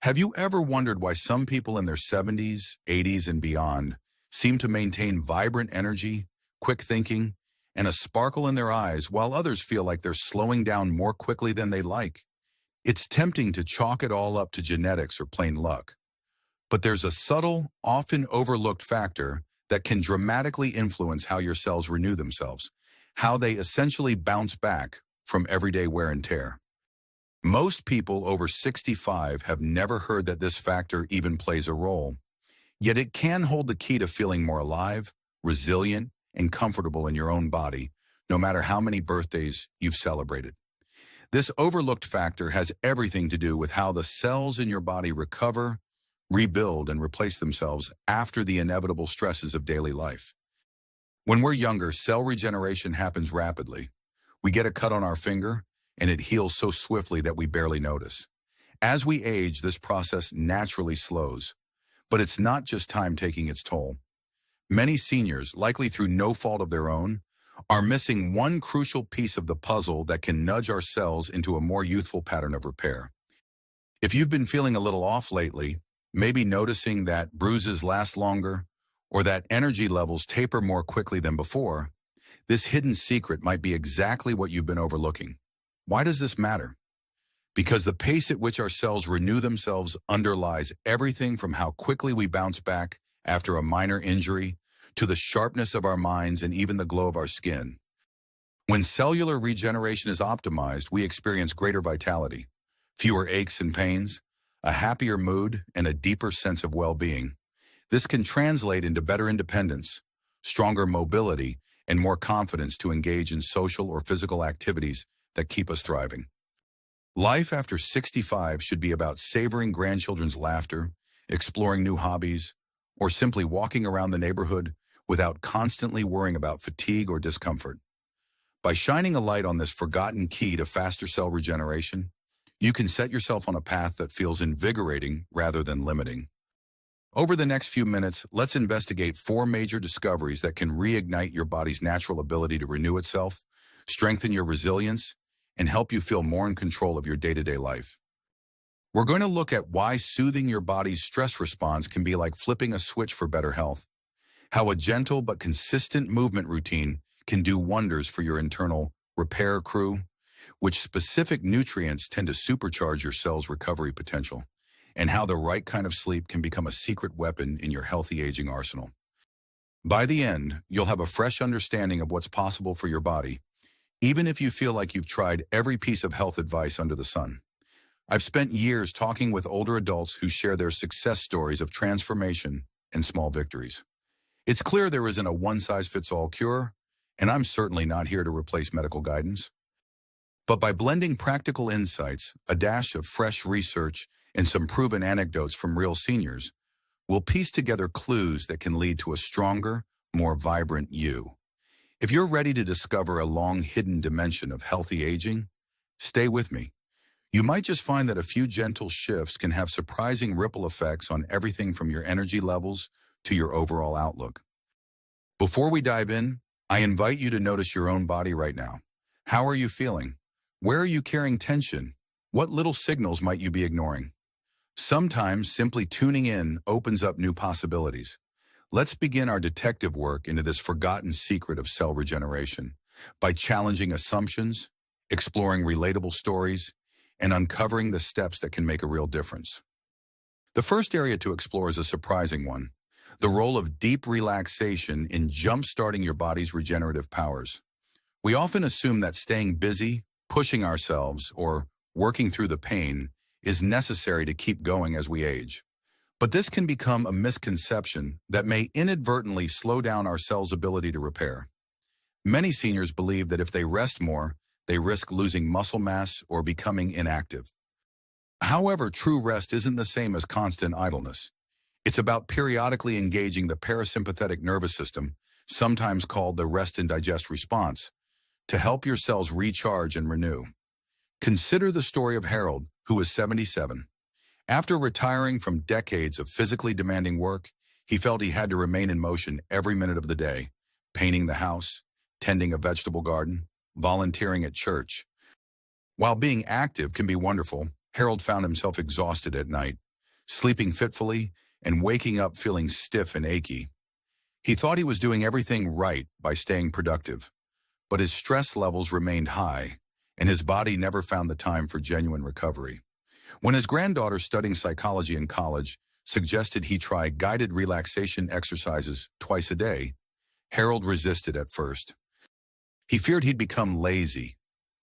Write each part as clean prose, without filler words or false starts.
Have you ever wondered why some people in their 70s, 80s, and beyond seem to maintain vibrant energy, quick thinking, and a sparkle in their eyes while others feel like they're slowing down more quickly than they like? It's tempting to chalk it all up to genetics or plain luck. But there's a subtle, often overlooked factor that can dramatically influence how your cells renew themselves, how they essentially bounce back from everyday wear and tear. Most people over 65 have never heard that this factor even plays a role, yet it can hold the key to feeling more alive, resilient, and comfortable in your own body, no matter how many birthdays you've celebrated. This overlooked factor has everything to do with how the cells in your body recover, rebuild, and replace themselves after the inevitable stresses of daily life. When we're younger, cell regeneration happens rapidly. We get a cut on our finger, and it heals so swiftly that we barely notice. As we age, this process naturally slows. But it's not just time taking its toll. Many seniors, likely through no fault of their own, are missing one crucial piece of the puzzle that can nudge our cells into a more youthful pattern of repair. If you've been feeling a little off lately, maybe noticing that bruises last longer, or that energy levels taper more quickly than before, this hidden secret might be exactly what you've been overlooking. Why does this matter? Because the pace at which our cells renew themselves underlies everything from how quickly we bounce back after a minor injury to the sharpness of our minds and even the glow of our skin. When cellular regeneration is optimized, we experience greater vitality, fewer aches and pains, a happier mood, and a deeper sense of well-being. This can translate into better independence, stronger mobility, and more confidence to engage in social or physical activities that keep us thriving. Life after 65 should be about savoring grandchildren's laughter, exploring new hobbies, or simply walking around the neighborhood without constantly worrying about fatigue or discomfort. By shining a light on this forgotten key to faster cell regeneration, you can set yourself on a path that feels invigorating rather than limiting. Over the next few minutes, let's investigate 4 major discoveries that can reignite your body's natural ability to renew itself, strengthen your resilience, and help you feel more in control of your day-to-day life. We're going to look at why soothing your body's stress response can be like flipping a switch for better health, how a gentle but consistent movement routine can do wonders for your internal repair crew, which specific nutrients tend to supercharge your cell's recovery potential, and how the right kind of sleep can become a secret weapon in your healthy aging arsenal. By the end, you'll have a fresh understanding of what's possible for your body, even if you feel like you've tried every piece of health advice under the sun. I've spent years talking with older adults who share their success stories of transformation and small victories. It's clear there isn't a one-size-fits-all cure, and I'm certainly not here to replace medical guidance. But by blending practical insights, a dash of fresh research, and some proven anecdotes from real seniors, we'll piece together clues that can lead to a stronger, more vibrant you. If you're ready to discover a long-hidden dimension of healthy aging, stay with me. You might just find that a few gentle shifts can have surprising ripple effects on everything from your energy levels to your overall outlook. Before we dive in, I invite you to notice your own body right now. How are you feeling? Where are you carrying tension? What little signals might you be ignoring? Sometimes simply tuning in opens up new possibilities. Let's begin our detective work into this forgotten secret of cell regeneration by challenging assumptions, exploring relatable stories, and uncovering the steps that can make a real difference. The first area to explore is a surprising one: the role of deep relaxation in jump-starting your body's regenerative powers. We often assume that staying busy, pushing ourselves, or working through the pain is necessary to keep going as we age. But this can become a misconception that may inadvertently slow down our cells' ability to repair. Many seniors believe that if they rest more, they risk losing muscle mass or becoming inactive. However, true rest isn't the same as constant idleness. It's about periodically engaging the parasympathetic nervous system, sometimes called the rest and digest response, to help your cells recharge and renew. Consider the story of Harold, who is 77. After retiring from decades of physically demanding work, he felt he had to remain in motion every minute of the day, painting the house, tending a vegetable garden, volunteering at church. While being active can be wonderful, Harold found himself exhausted at night, sleeping fitfully, and waking up feeling stiff and achy. He thought he was doing everything right by staying productive, but his stress levels remained high, and his body never found the time for genuine recovery. When his granddaughter studying psychology in college suggested he try guided relaxation exercises twice a day, Harold resisted at first. He feared he'd become lazy,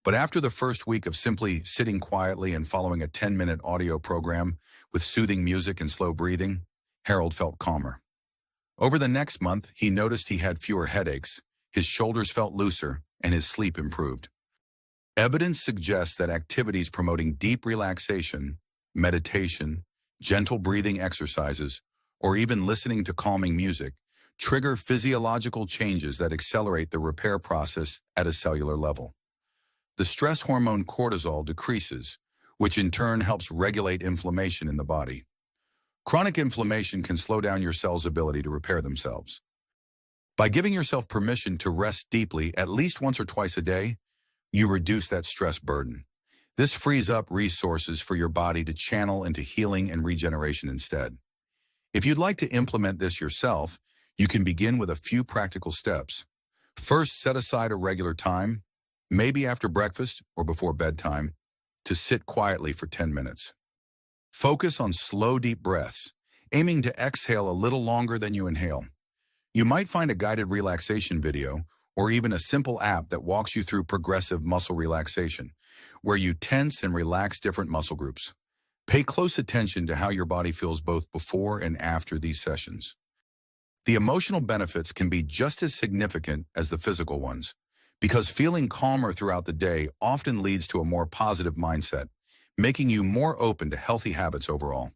but after the first week of simply sitting quietly and following a 10-minute audio program with soothing music and slow breathing, Harold felt calmer. Over the next month, he noticed he had fewer headaches, his shoulders felt looser, and his sleep improved. Evidence suggests that activities promoting deep relaxation, meditation, gentle breathing exercises, or even listening to calming music trigger physiological changes that accelerate the repair process at a cellular level. The stress hormone cortisol decreases, which in turn helps regulate inflammation in the body. Chronic inflammation can slow down your cells' ability to repair themselves. By giving yourself permission to rest deeply at least once or twice a day, you reduce that stress burden. This frees up resources for your body to channel into healing and regeneration instead. If you'd like to implement this yourself, you can begin with a few practical steps. First, set aside a regular time, maybe after breakfast or before bedtime, to sit quietly for 10 minutes. Focus on slow, deep breaths, aiming to exhale a little longer than you inhale. You might find a guided relaxation video or even a simple app that walks you through progressive muscle relaxation, where you tense and relax different muscle groups. Pay close attention to how your body feels both before and after these sessions. The emotional benefits can be just as significant as the physical ones, because feeling calmer throughout the day often leads to a more positive mindset, making you more open to healthy habits overall.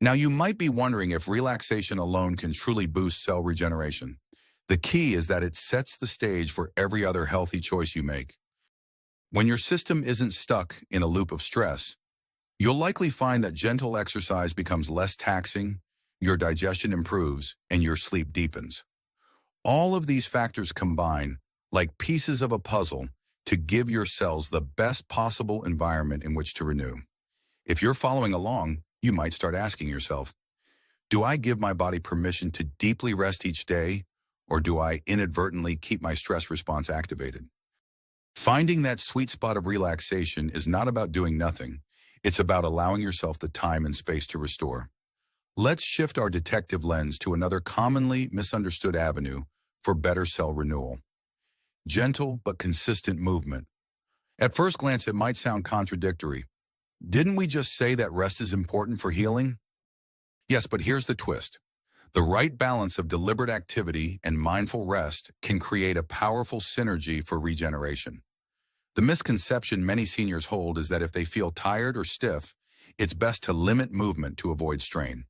Now, you might be wondering if relaxation alone can truly boost cell regeneration. The key is that it sets the stage for every other healthy choice you make. When your system isn't stuck in a loop of stress, you'll likely find that gentle exercise becomes less taxing, your digestion improves, and your sleep deepens. All of these factors combine, like pieces of a puzzle, to give your cells the best possible environment in which to renew. If you're following along, you might start asking yourself, do I give my body permission to deeply rest each day, or do I inadvertently keep my stress response activated? Finding that sweet spot of relaxation is not about doing nothing. It's about allowing yourself the time and space to restore. Let's shift our detective lens to another commonly misunderstood avenue for better cell renewal. Gentle but consistent movement. At first glance, it might sound contradictory. Didn't we just say that rest is important for healing? Yes, but here's the twist. The right balance of deliberate activity and mindful rest can create a powerful synergy for regeneration. The misconception many seniors hold is that if they feel tired or stiff, it's best to limit movement to avoid strain.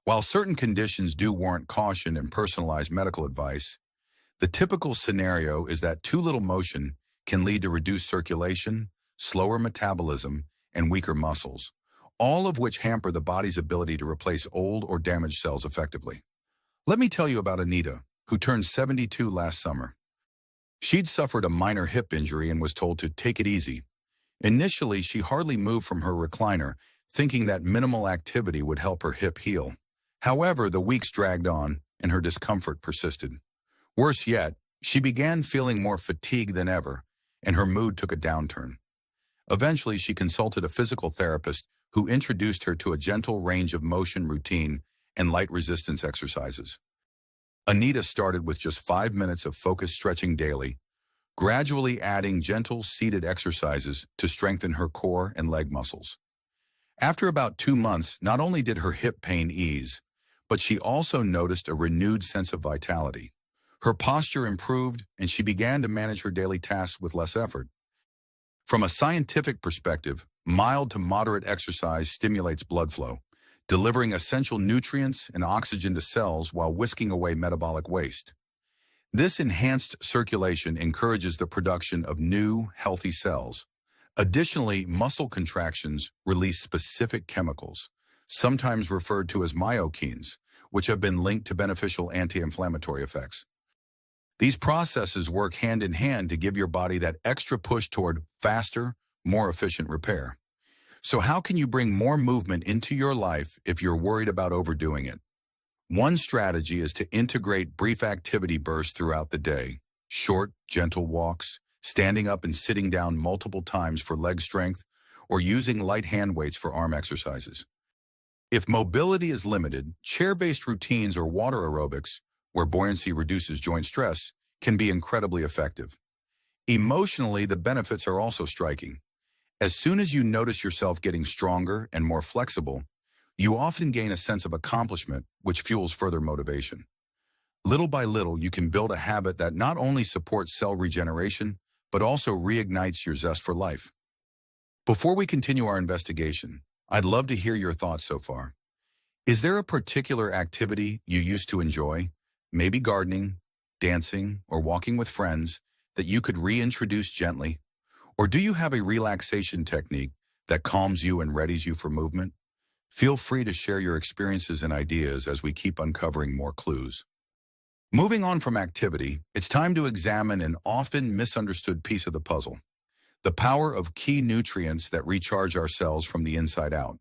While certain conditions do warrant caution and personalized medical advice, the typical scenario is that too little motion can lead to reduced circulation, slower metabolism, and weaker muscles, all of which hamper the body's ability to replace old or damaged cells effectively. Let me tell you about Anita, who turned 72 last summer. She'd suffered a minor hip injury and was told to take it easy. Initially, she hardly moved from her recliner, thinking that minimal activity would help her hip heal. However, the weeks dragged on, and her discomfort persisted. Worse yet, she began feeling more fatigued than ever, and her mood took a downturn. Eventually, she consulted a physical therapist who introduced her to a gentle range of motion routine and light resistance exercises. Anita started with just 5 minutes of focused stretching daily, gradually adding gentle seated exercises to strengthen her core and leg muscles. After about 2 months, not only did her hip pain ease, but she also noticed a renewed sense of vitality. Her posture improved, and she began to manage her daily tasks with less effort. From a scientific perspective, mild to moderate exercise stimulates blood flow, delivering essential nutrients and oxygen to cells while whisking away metabolic waste. This enhanced circulation encourages the production of new, healthy cells. Additionally, muscle contractions release specific chemicals, sometimes referred to as myokines, which have been linked to beneficial anti-inflammatory effects. These processes work hand in hand to give your body that extra push toward faster, more efficient repair. So how can you bring more movement into your life if you're worried about overdoing it? One strategy is to integrate brief activity bursts throughout the day. Short, gentle walks, standing up and sitting down multiple times for leg strength, or using light hand weights for arm exercises. If mobility is limited, chair-based routines or water aerobics, where buoyancy reduces joint stress, can be incredibly effective. Emotionally, the benefits are also striking. As soon as you notice yourself getting stronger and more flexible, you often gain a sense of accomplishment, which fuels further motivation. Little by little, you can build a habit that not only supports cell regeneration, but also reignites your zest for life. Before we continue our investigation, I'd love to hear your thoughts so far. Is there a particular activity you used to enjoy, maybe gardening, dancing, or walking with friends, that you could reintroduce gently? Or do you have a relaxation technique that calms you and readies you for movement? Feel free to share your experiences and ideas as we keep uncovering more clues. Moving on from activity, it's time to examine an often misunderstood piece of the puzzle: the power of key nutrients that recharge our cells from the inside out.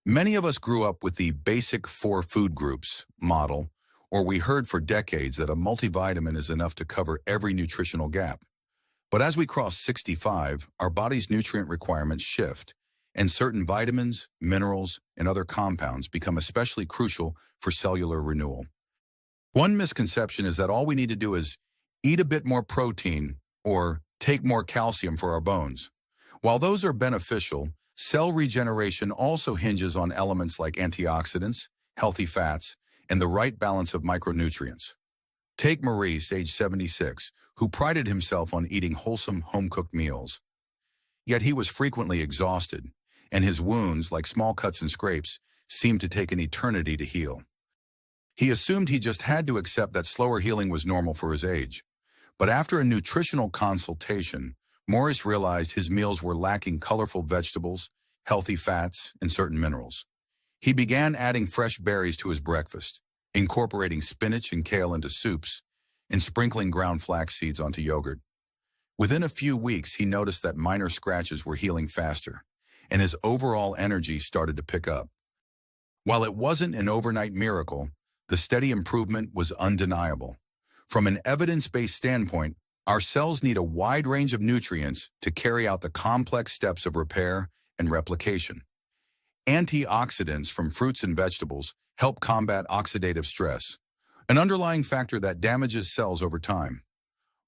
Many of us grew up with the basic 4 food groups model, or we heard for decades that a multivitamin is enough to cover every nutritional gap. But as we cross 65, our body's nutrient requirements shift, and certain vitamins, minerals, and other compounds become especially crucial for cellular renewal. One misconception is that all we need to do is eat a bit more protein or take more calcium for our bones. While those are beneficial, cell regeneration also hinges on elements like antioxidants, healthy fats, and the right balance of micronutrients. Take Maurice, age 76, who prided himself on eating wholesome home-cooked meals. Yet he was frequently exhausted, and his wounds, like small cuts and scrapes, seemed to take an eternity to heal. He assumed he just had to accept that slower healing was normal for his age. But after a nutritional consultation, Maurice realized his meals were lacking colorful vegetables, healthy fats, and certain minerals. He began adding fresh berries to his breakfast, incorporating spinach and kale into soups, and sprinkling ground flax seeds onto yogurt. Within a few weeks, he noticed that minor scratches were healing faster, and his overall energy started to pick up. While it wasn't an overnight miracle, the steady improvement was undeniable. From an evidence-based standpoint, our cells need a wide range of nutrients to carry out the complex steps of repair and replication. Antioxidants from fruits and vegetables help combat oxidative stress, an underlying factor that damages cells over time.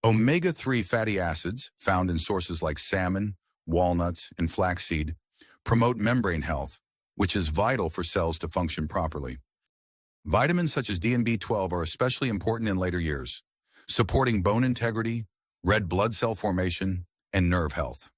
Omega-3 fatty acids, found in sources like salmon, walnuts, and flaxseed, promote membrane health, which is vital for cells to function properly. Vitamins such as D and B12 are especially important in later years, supporting bone integrity, red blood cell formation, and nerve health.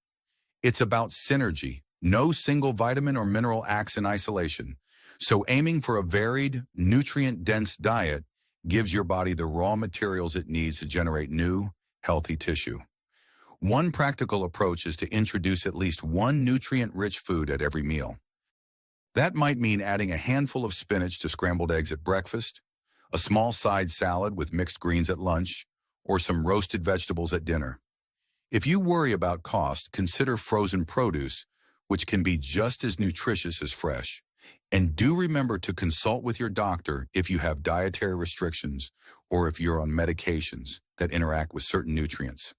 It's about synergy. No single vitamin or mineral acts in isolation, so aiming for a varied, nutrient-dense diet gives your body the raw materials it needs to generate new, healthy tissue. One practical approach is to introduce at least one nutrient-rich food at every meal. That might mean adding a handful of spinach to scrambled eggs at breakfast, a small side salad with mixed greens at lunch, or some roasted vegetables at dinner. If you worry about cost, consider frozen produce, which can be just as nutritious as fresh. And do remember to consult with your doctor if you have dietary restrictions or if you're on medications that interact with certain nutrients.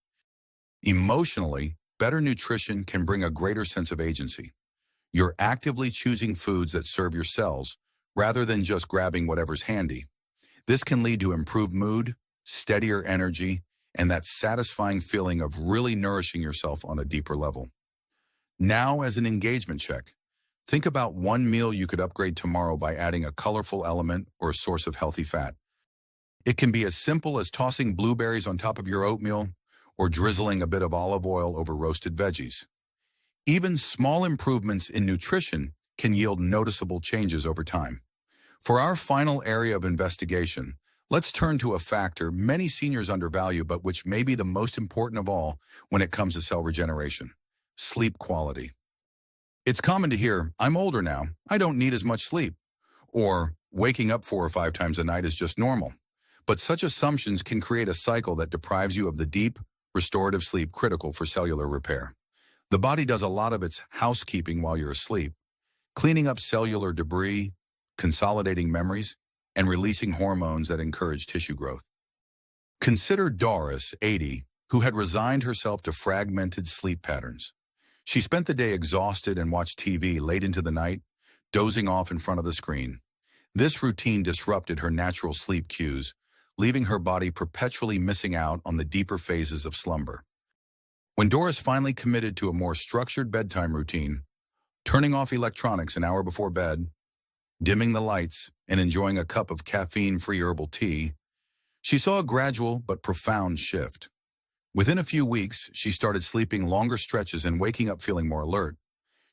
Emotionally, better nutrition can bring a greater sense of agency. You're actively choosing foods that serve your cells rather than just grabbing whatever's handy. This can lead to improved mood, steadier energy, and that satisfying feeling of really nourishing yourself on a deeper level. Now, as an engagement check, think about one meal you could upgrade tomorrow by adding a colorful element or a source of healthy fat. It can be as simple as tossing blueberries on top of your oatmeal or drizzling a bit of olive oil over roasted veggies. Even small improvements in nutrition can yield noticeable changes over time. For our final area of investigation, let's turn to a factor many seniors undervalue but which may be the most important of all when it comes to cell regeneration: sleep quality. It's common to hear, "I'm older now, I don't need as much sleep," or "waking up 4 or 5 times a night is just normal." But such assumptions can create a cycle that deprives you of the deep, restorative sleep critical for cellular repair. The body does a lot of its housekeeping while you're asleep, cleaning up cellular debris, consolidating memories, and releasing hormones that encourage tissue growth. Consider Doris, 80, who had resigned herself to fragmented sleep patterns. She spent the day exhausted and watched TV late into the night, dozing off in front of the screen. This routine disrupted her natural sleep cues, leaving her body perpetually missing out on the deeper phases of slumber. When Doris finally committed to a more structured bedtime routine, turning off electronics an hour before bed, dimming the lights, and enjoying a cup of caffeine-free herbal tea, she saw a gradual but profound shift. Within a few weeks, she started sleeping longer stretches and waking up feeling more alert.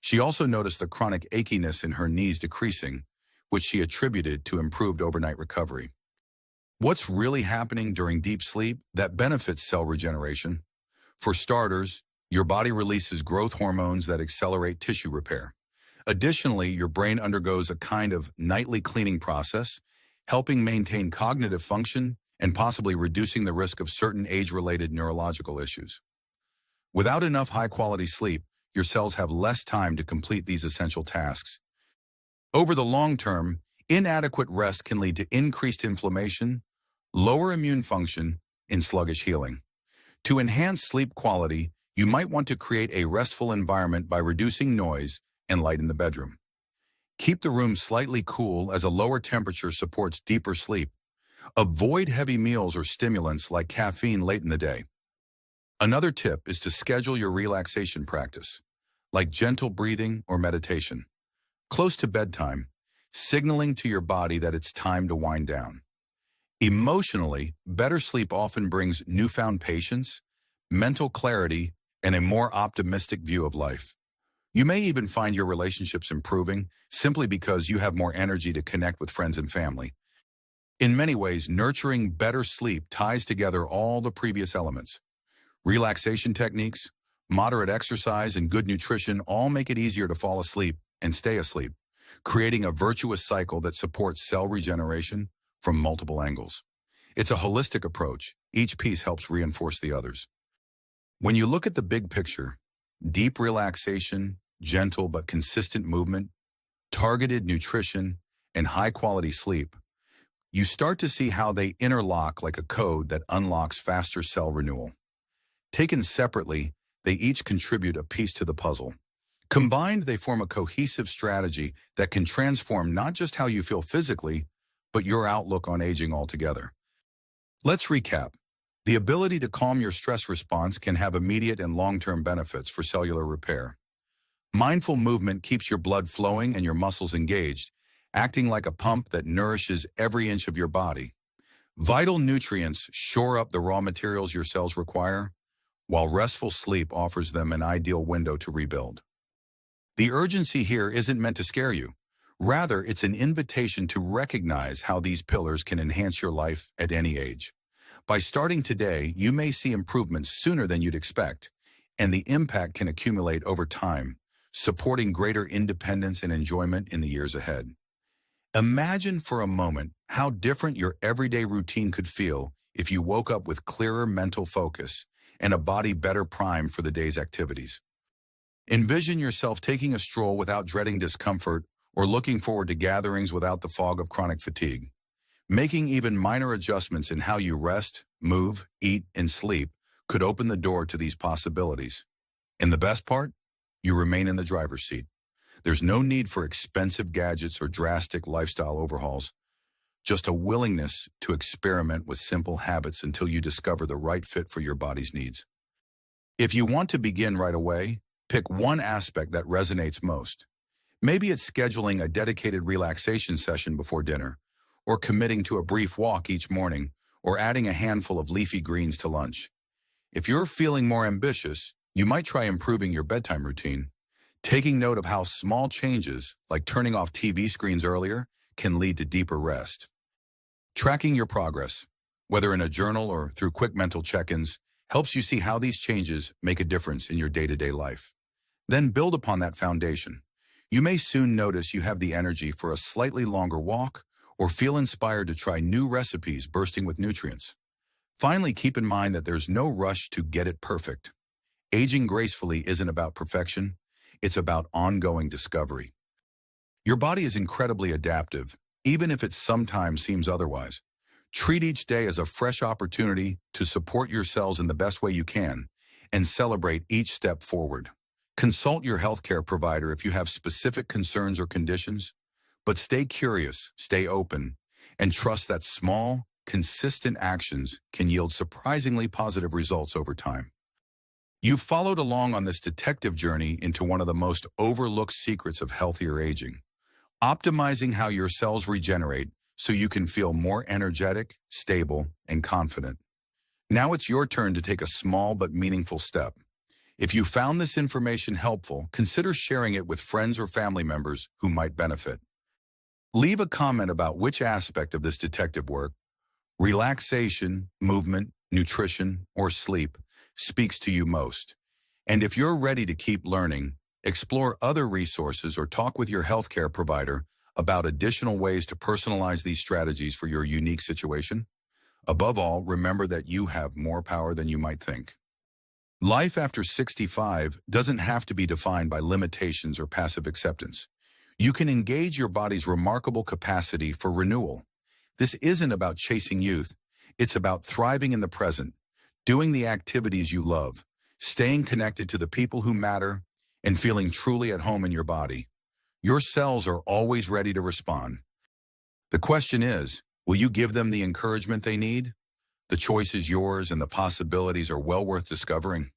She also noticed the chronic achiness in her knees decreasing, which she attributed to improved overnight recovery. What's really happening during deep sleep that benefits cell regeneration? For starters, your body releases growth hormones that accelerate tissue repair. Additionally, your brain undergoes a kind of nightly cleaning process, helping maintain cognitive function and possibly reducing the risk of certain age-related neurological issues. Without enough high-quality sleep, your cells have less time to complete these essential tasks. Over the long term, inadequate rest can lead to increased inflammation, lower immune function, and sluggish healing. To enhance sleep quality, you might want to create a restful environment by reducing noise and light in the bedroom. Keep the room slightly cool as a lower temperature supports deeper sleep. Avoid heavy meals or stimulants like caffeine late in the day. Another tip is to schedule your relaxation practice, like gentle breathing or meditation, close to bedtime, signaling to your body that it's time to wind down. Emotionally, better sleep often brings newfound patience, mental clarity, and a more optimistic view of life. You may even find your relationships improving simply because you have more energy to connect with friends and family. In many ways, nurturing better sleep ties together all the previous elements. Relaxation techniques, moderate exercise, and good nutrition all make it easier to fall asleep and stay asleep, creating a virtuous cycle that supports cell regeneration from multiple angles. It's a holistic approach. Each piece helps reinforce the others. When you look at the big picture, deep relaxation, gentle but consistent movement, targeted nutrition, and high-quality sleep, you start to see how they interlock like a code that unlocks faster cell renewal. Taken separately, they each contribute a piece to the puzzle. Combined, they form a cohesive strategy that can transform not just how you feel physically, but your outlook on aging altogether. Let's recap. The ability to calm your stress response can have immediate and long-term benefits for cellular repair. Mindful movement keeps your blood flowing and your muscles engaged, acting like a pump that nourishes every inch of your body. Vital nutrients shore up the raw materials your cells require, while restful sleep offers them an ideal window to rebuild. The urgency here isn't meant to scare you. Rather, it's an invitation to recognize how these pillars can enhance your life at any age. By starting today, you may see improvements sooner than you'd expect, and the impact can accumulate over time, supporting greater independence and enjoyment in the years ahead. Imagine for a moment how different your everyday routine could feel if you woke up with clearer mental focus and a body better primed for the day's activities. Envision yourself taking a stroll without dreading discomfort or looking forward to gatherings without the fog of chronic fatigue. Making even minor adjustments in how you rest, move, eat, and sleep could open the door to these possibilities. And the best part? You remain in the driver's seat. There's no need for expensive gadgets or drastic lifestyle overhauls, just a willingness to experiment with simple habits until you discover the right fit for your body's needs. If you want to begin right away, pick one aspect that resonates most. Maybe it's scheduling a dedicated relaxation session before dinner, or committing to a brief walk each morning, or adding a handful of leafy greens to lunch. If you're feeling more ambitious, you might try improving your bedtime routine, taking note of how small changes, like turning off TV screens earlier, can lead to deeper rest. Tracking your progress, whether in a journal or through quick mental check-ins, helps you see how these changes make a difference in your day-to-day life. Then build upon that foundation. You may soon notice you have the energy for a slightly longer walk or feel inspired to try new recipes bursting with nutrients. Finally, keep in mind that there's no rush to get it perfect. Aging gracefully isn't about perfection, it's about ongoing discovery. Your body is incredibly adaptive, even if it sometimes seems otherwise. Treat each day as a fresh opportunity to support your cells in the best way you can and celebrate each step forward. Consult your healthcare provider if you have specific concerns or conditions, but stay curious, stay open, and trust that small, consistent actions can yield surprisingly positive results over time. You've followed along on this detective journey into one of the most overlooked secrets of healthier aging, optimizing how your cells regenerate so you can feel more energetic, stable, and confident. Now it's your turn to take a small but meaningful step. If you found this information helpful, consider sharing it with friends or family members who might benefit. Leave a comment about which aspect of this detective work, relaxation, movement, nutrition, or sleep, speaks to you most. And if you're ready to keep learning, explore other resources or talk with your healthcare provider about additional ways to personalize these strategies for your unique situation. Above all, remember that you have more power than you might think. Life after 65 doesn't have to be defined by limitations or passive acceptance. You can engage your body's remarkable capacity for renewal. This isn't about chasing youth. It's about thriving in the present, doing the activities you love, staying connected to the people who matter, and feeling truly at home in your body. Your cells are always ready to respond. The question is, will you give them the encouragement they need? The choice is yours and the possibilities are well worth discovering.